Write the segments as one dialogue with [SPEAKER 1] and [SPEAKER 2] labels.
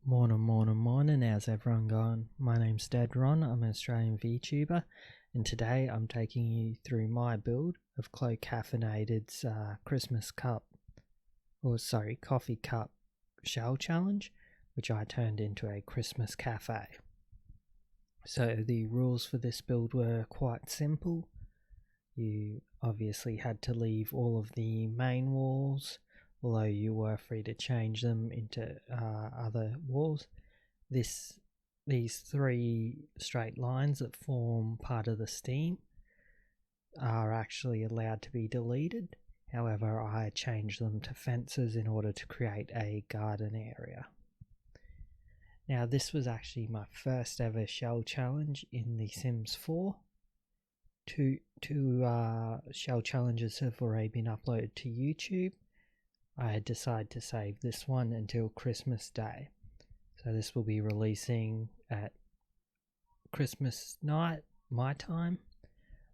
[SPEAKER 1] Morning, how's everyone going? My name's DeadRon, I'm an Australian VTuber, and today I'm taking you through my build of Chloe Caffeinated's coffee cup shell challenge, which I turned into a Christmas cafe. So the rules for this build were quite simple. You obviously had to leave all of the main walls, although you were free to change them into other walls. These three straight lines that form part of the steam are actually allowed to be deleted. However, I changed them to fences in order to create a garden area. Now, this was actually my first ever shell challenge in The Sims 4. Two shell challenges have already been uploaded to YouTube. I had decided to save this one until Christmas Day. So this will be releasing at Christmas night, my time.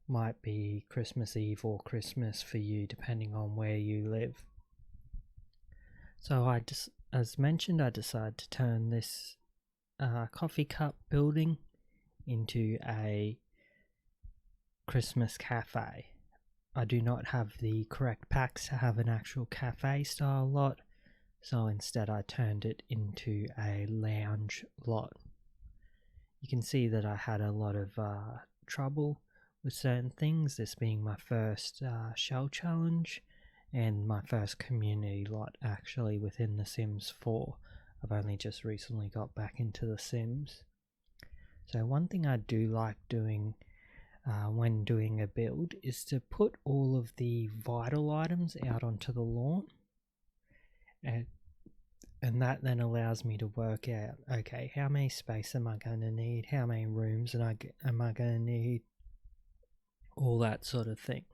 [SPEAKER 1] Might be Christmas Eve or Christmas for you, depending on where you live. So as mentioned, I decided to turn this coffee cup building into a Christmas cafe. I do not have the correct packs to have an actual cafe style lot, so instead I turned it into a lounge lot. You can see that I had a lot of trouble with certain things, this being my first shell challenge and my first community lot actually within The Sims 4. I've only just recently got back into The Sims. So one thing I do like doing when doing a build is to put all of the vital items out onto the lawn, and that then allows me to work out, okay, how many space am I going to need, how many rooms am I going to need, all that sort of thing.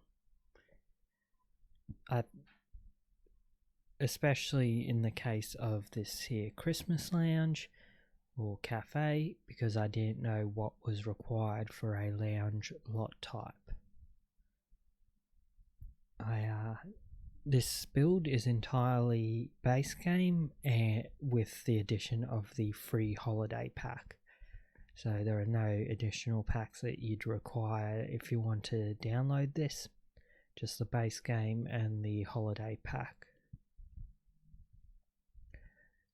[SPEAKER 1] Especially in the case of this here Christmas lounge or cafe, because I didn't know what was required for a lounge lot type. This build is entirely base game with the addition of the free holiday pack. So there are no additional packs that you'd require if you want to download this, just the base game and the holiday pack.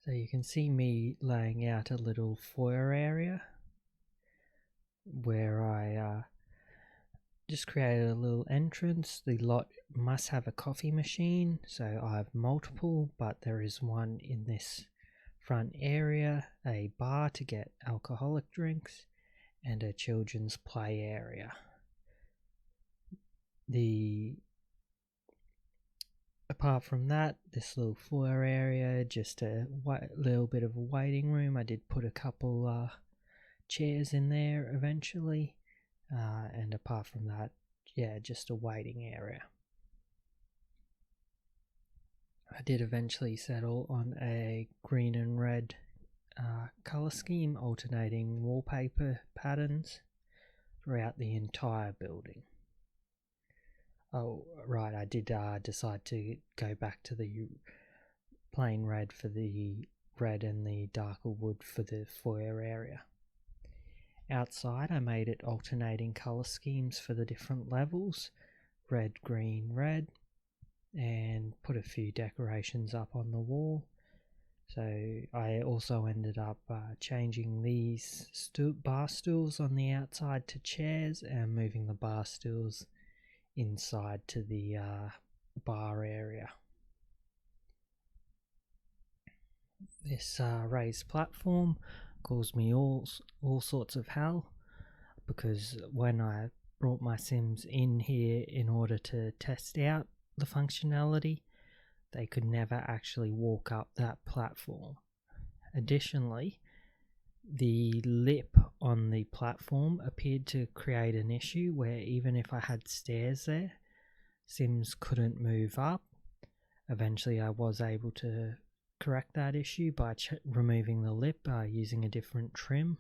[SPEAKER 1] So you can see me laying out a little foyer area where I just created a little entrance. The lot must have a coffee machine, so I have multiple, but there is one in this front area, a bar to get alcoholic drinks, and a children's play area. Apart from that, this little foyer area, just a little bit of a waiting room. I did put a couple chairs in there eventually, and apart from that, yeah, just a waiting area. I did eventually settle on a green and red colour scheme, alternating wallpaper patterns throughout the entire building. Oh, right, I did decide to go back to the plain red for the red and the darker wood for the foyer area. Outside, I made it alternating colour schemes for the different levels, red, green, red, and put a few decorations up on the wall. So I also ended up changing these bar stools on the outside to chairs and moving the bar stools inside to the bar area. This raised platform caused me all sorts of hell, because when I brought my Sims in here in order to test out the functionality, they could never actually walk up that platform. Additionally, the lip on the platform appeared to create an issue where even if I had stairs there, Sims couldn't move up. Eventually I was able to correct that issue by removing the lip using a different trim,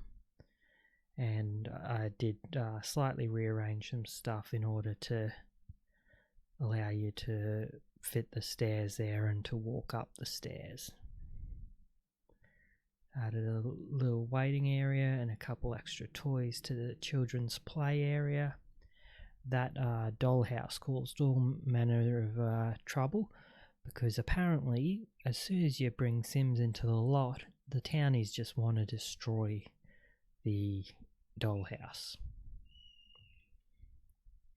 [SPEAKER 1] and I did slightly rearrange some stuff in order to allow you to fit the stairs there and to walk up the stairs. Added a little waiting area and a couple extra toys to the children's play area. That dollhouse caused all manner of trouble, because apparently as soon as you bring Sims into the lot, the townies just want to destroy the dollhouse.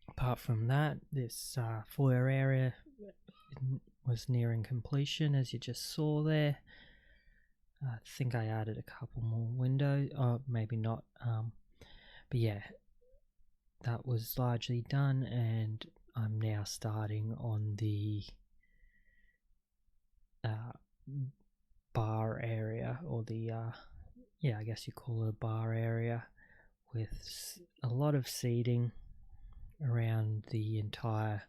[SPEAKER 1] Apart from that, this foyer area was nearing completion, as you just saw there. I think I added a couple more windows, maybe not, but yeah, that was largely done, and I'm now starting on the bar area, or the I guess you call it a bar area, with a lot of seating around the entire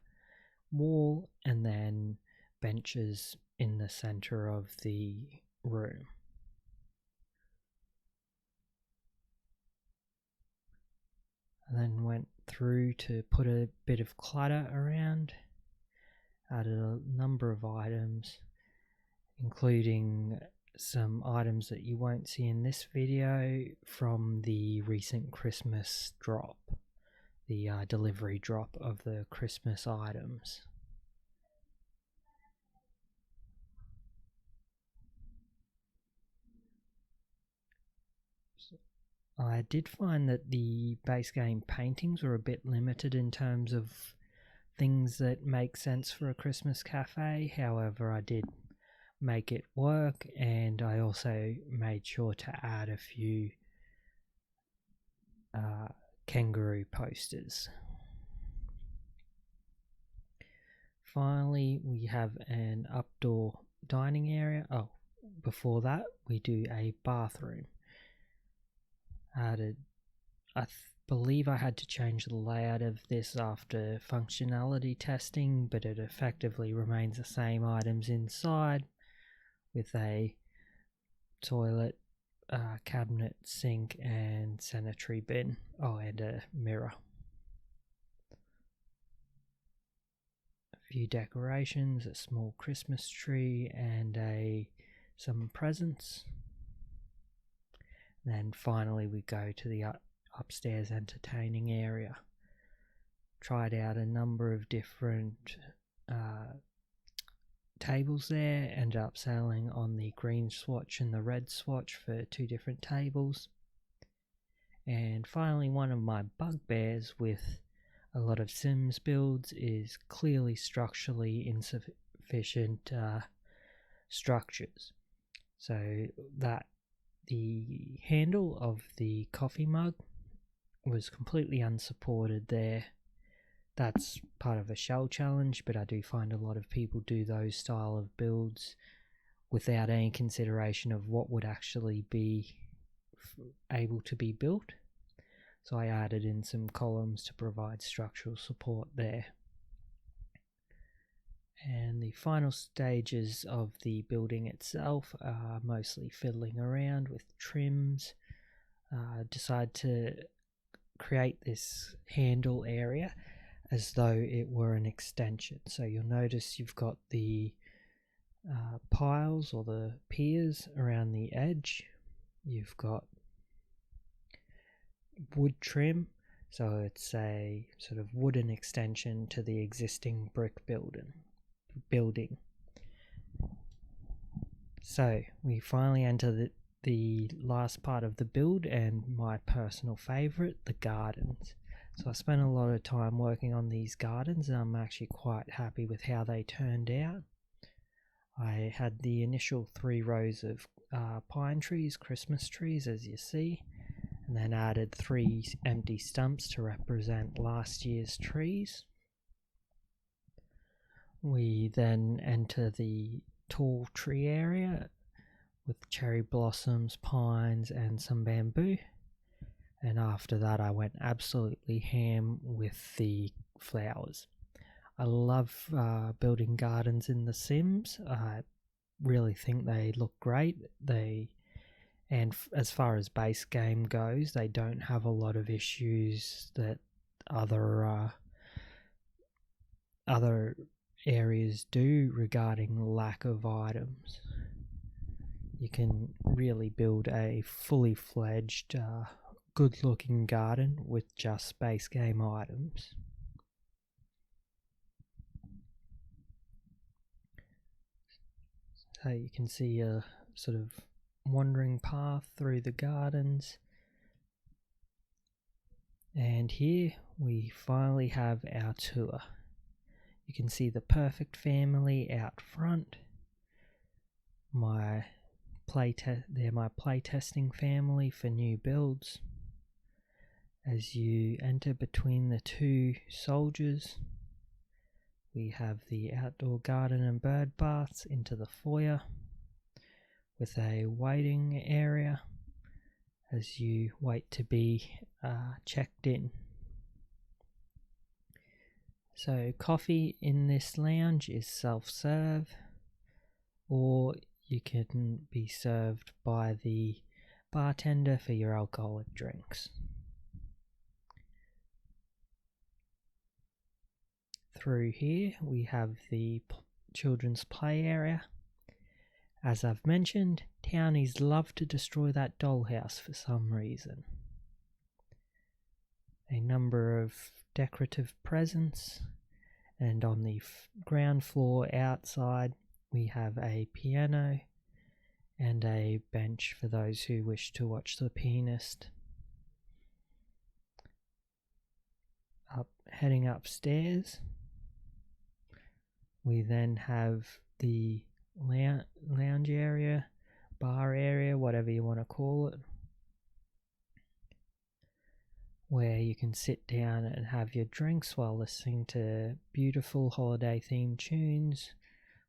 [SPEAKER 1] wall, and then benches in the center of the room. And then went through to put a bit of clutter around, added a number of items, including some items that you won't see in this video from the recent Christmas drop, the delivery drop of the Christmas items. I did find that the base game paintings were a bit limited in terms of things that make sense for a Christmas cafe. However, I did make it work, and I also made sure to add a few kangaroo posters. Finally, we have an outdoor dining area. Oh, before that, we do a bathroom. I believe I had to change the layout of this after functionality testing, but it effectively remains the same items inside, with a toilet, cabinet, sink, and sanitary bin. Oh, and a mirror. A few decorations, a small Christmas tree, and some presents. Then finally we go to the upstairs entertaining area. Tried out a number of different tables there, ended up settling on the green swatch and the red swatch for 2 different tables. And finally, one of my bugbears with a lot of Sims builds is clearly structurally insufficient structures. So that the handle of the coffee mug was completely unsupported there. That's part of a shell challenge, but I do find a lot of people do those style of builds without any consideration of what would actually be able to be built. So I added in some columns to provide structural support there. And the final stages of the building itself are mostly fiddling around with trims. Decide to create this handle area as though it were an extension. So you'll notice you've got the piles or the piers around the edge. You've got wood trim, so it's a sort of wooden extension to the existing brick building. So we finally enter the last part of the build, and my personal favorite, the gardens. So I spent a lot of time working on these gardens, and I'm actually quite happy with how they turned out. I had the initial 3 rows of pine trees, Christmas trees, as you see, and then added 3 empty stumps to represent last year's trees. We then enter the tall tree area with cherry blossoms, pines, and some bamboo. And after that, I went absolutely ham with the flowers. I love building gardens in The Sims. I really think they look great. As far as base game goes, they don't have a lot of issues that other areas do regarding lack of items. you can really build a fully fledged, good looking garden with just base game items. So you can see a sort of wandering path through the gardens. And here we finally have our tour. You can see the perfect family out front. They're my playtesting family for new builds. As you enter between the two soldiers, we have the outdoor garden and bird baths into the foyer with a waiting area as you wait to be checked in. So coffee in this lounge is self-serve, or you can be served by the bartender for your alcoholic drinks. Through here we have the children's play area. As I've mentioned, townies love to destroy that dollhouse for some reason. A number of decorative presents, and on the ground floor outside we have a piano and a bench for those who wish to watch the pianist. Heading upstairs, we then have the lounge area, bar area, whatever you want to call it, where you can sit down and have your drinks while listening to beautiful holiday themed tunes,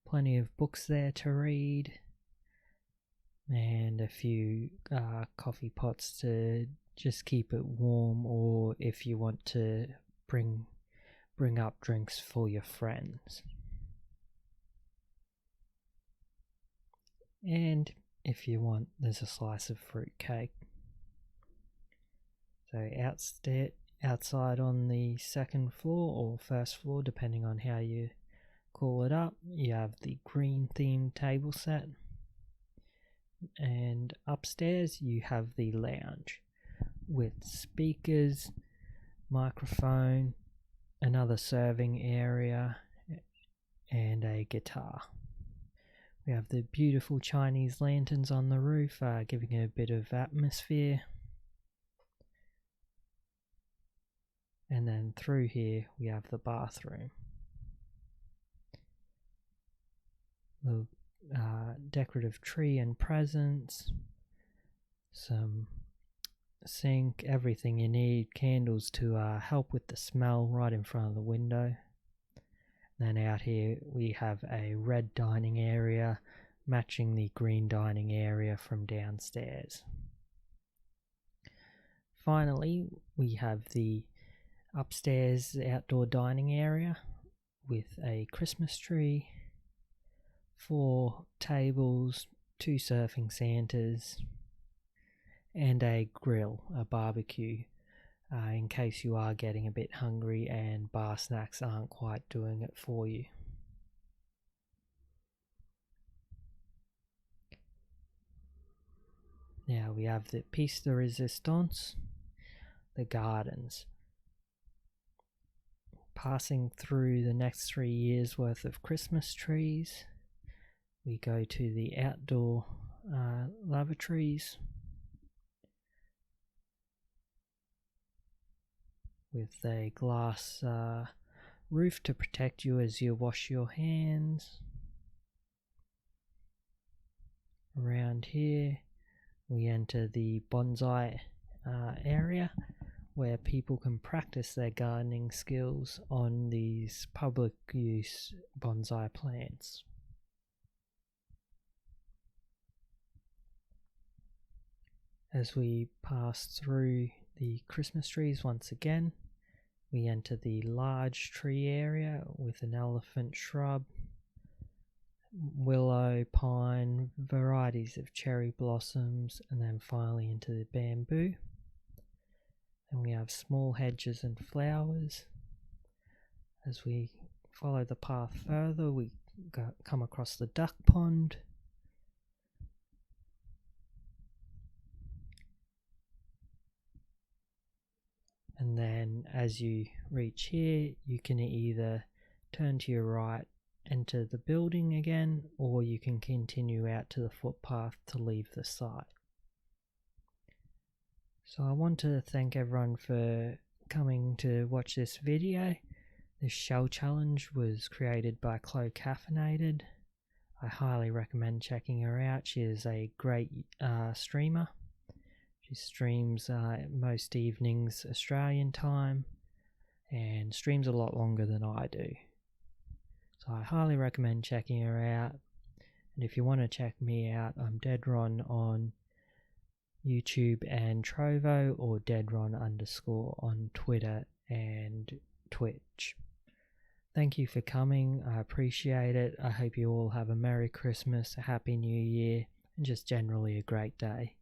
[SPEAKER 1] plenty of books there to read, and a few coffee pots to just keep it warm, or if you want to bring up drinks for your friends. And if you want, there's a slice of fruit cake. So outside on the second floor or first floor, depending on how you call it up, you have the green themed table set. And upstairs you have the lounge with speakers, microphone, another serving area, and a guitar. We have the beautiful Chinese lanterns on the roof, giving it a bit of atmosphere. And then through here we have the bathroom. The decorative tree and presents, some sink, everything you need, candles to help with the smell right in front of the window. Then out here we have a red dining area matching the green dining area from downstairs. Finally, we have the upstairs outdoor dining area with a Christmas tree, 4 tables, 2 surfing Santas, and a grill, a barbecue, in case you are getting a bit hungry and bar snacks aren't quite doing it for you. Now we have the piece de resistance, the gardens. Passing through the next 3 years worth of Christmas trees, we go to the outdoor lavatories with a glass roof to protect you as you wash your hands. Around here we enter the bonsai area where people can practice their gardening skills on these public use bonsai plants. As we pass through the Christmas trees once again, we enter the large tree area with an elephant shrub, willow, pine, varieties of cherry blossoms, and then finally into the bamboo. And we have small hedges and flowers. As we follow the path further, we come across the duck pond, and then as you reach here, you can either turn to your right, enter the building again, or you can continue out to the footpath to leave the site. So I want to thank everyone for coming to watch this video. This shell challenge was created by Chloe Caffeinated. I highly recommend checking her out. She is a great streamer. She streams most evenings Australian time and streams a lot longer than I do. So I highly recommend checking her out. And if you want to check me out, I'm DeadRon on YouTube and Trovo, or DeadRon_ on Twitter and Twitch. Thank you for coming. I appreciate it. I hope you all have a Merry Christmas, a Happy New Year, and just generally a great day.